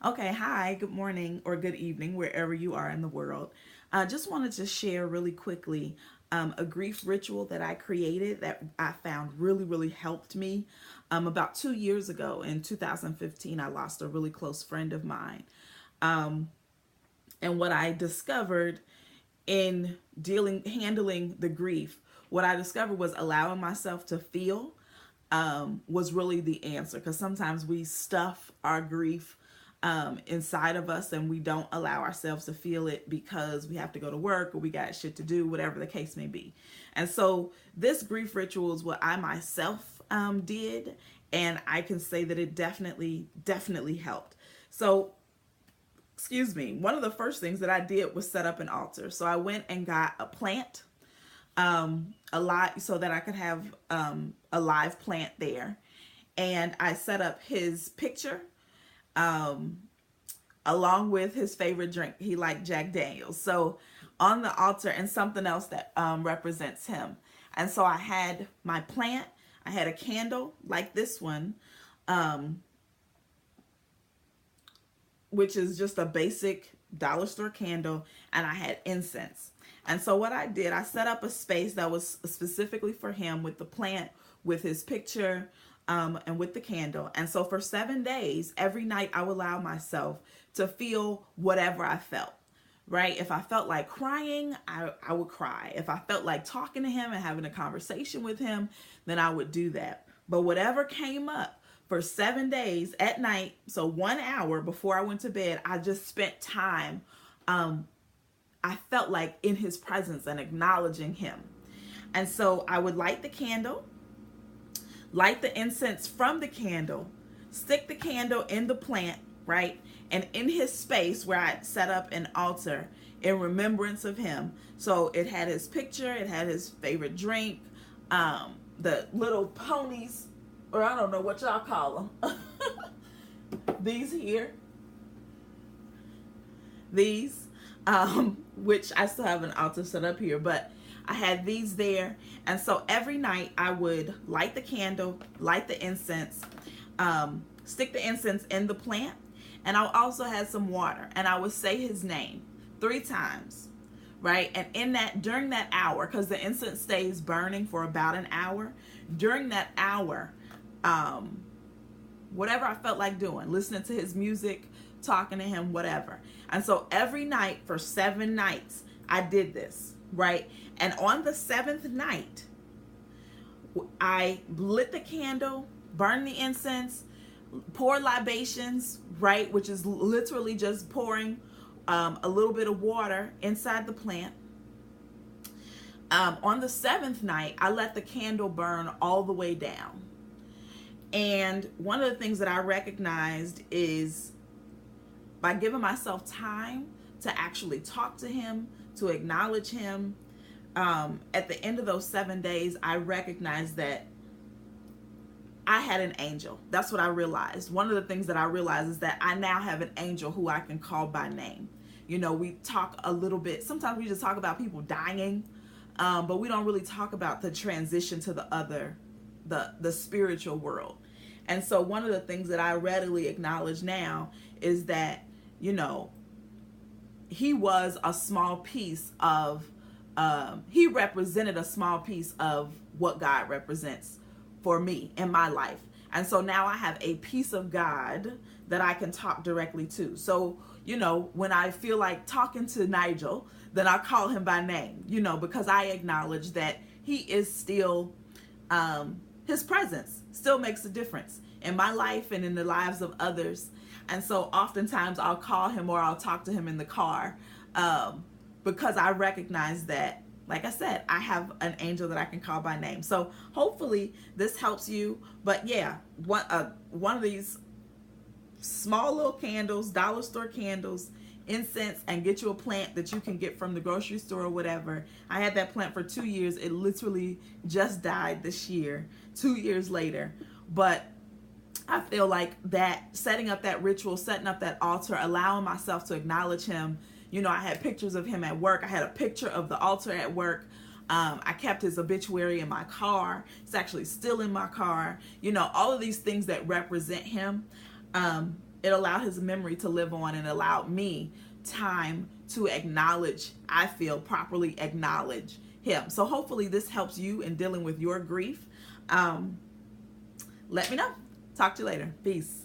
Okay, hi, good morning or good evening, wherever you are in the world. I just wanted to share really quickly a grief ritual that I created that I found really helped me. About 2 years ago in 2015, I lost a really close friend of mine. Um, and what I discovered in handling the grief, what I discovered was allowing myself to feel was really the answer. Because sometimes we stuff our grief inside of us and we don't allow ourselves to feel it because we have to go to work or we got shit to do, whatever the case may be. And so this grief ritual is what I myself did, and I can say that it definitely helped. So excuse me, one of the first things that I did was set up an altar. So I went and got a plant, a lot, so that I could have a live plant there. And I set up his picture um, along with his favorite drink. He liked Jack Daniels. So on the altar, and something else that represents him. And so I had my plant, I had a candle like this one, um, which is just a basic dollar store candle, and I had incense. And so what I did, I set up a space that was specifically for him with the plant, with his picture, and with the candle. And so for 7 days, every night I would allow myself to feel whatever I felt. Right? If I felt like crying, I would cry. If I felt like talking to him and having a conversation with him, then I would do that. But whatever came up, for 7 days at night, so 1 hour before I went to bed, I just spent time. I felt like in his presence and acknowledging him. And so I would light the candle, light the incense from the candle, stick the candle in the plant, right? And in his space where I set up an altar in remembrance of him. So it had his picture, it had his favorite drink, the little ponies, or I don't know what y'all call them. These here, these, which I still have an altar set up here, but I had these there. And so every night I would light the candle, light the incense, stick the incense in the plant, and I also had some water, and I would say his name 3 times, right? And in that, during that hour, because the incense stays burning for about an hour, during that hour, um, whatever I felt like doing, listening to his music, talking to him, whatever. And so every night for 7 nights, I did this, right? And on the seventh night, I lit the candle, burned the incense, poured libations, right? Which is literally just pouring a little bit of water inside the plant. On the seventh night, I let the candle burn all the way down. And one of the things that I recognized is by giving myself time to actually talk to him, to acknowledge him, at the end of those 7 days, I recognized that I had an angel. That's what I realized. One of the things that I realized is that I now have an angel who I can call by name. You know, we talk a little bit, sometimes we just talk about people dying, but we don't really talk about the transition to the other, the spiritual world. And so one of the things that I readily acknowledge now is that, you know, he was a small piece of, he represented a small piece of what God represents for me in my life. And so now I have a piece of God that I can talk directly to. So, you know, when I feel like talking to Nigel, then I call him by name, you know, because I acknowledge that he is still, his presence still makes a difference in my life and in the lives of others. And so oftentimes I'll call him or I'll talk to him in the car, because I recognize that, like I said, I have an angel that I can call by name. So hopefully this helps you. But yeah, one of these small little candles, dollar store candles, incense, and get you a plant that you can get from the grocery store or whatever. I had that plant for 2 years. It literally just died this year, 2 years later. But I feel like that setting up that ritual, setting up that altar, allowing myself to acknowledge him. You know, I had pictures of him at work. I had a picture of the altar at work. I kept his obituary in my car. It's actually still in my car. You know, all of these things that represent him. it allowed his memory to live on and allowed me time to acknowledge, I feel, properly acknowledge him. So hopefully this helps you in dealing with your grief. Let me know. Talk to you later. Peace.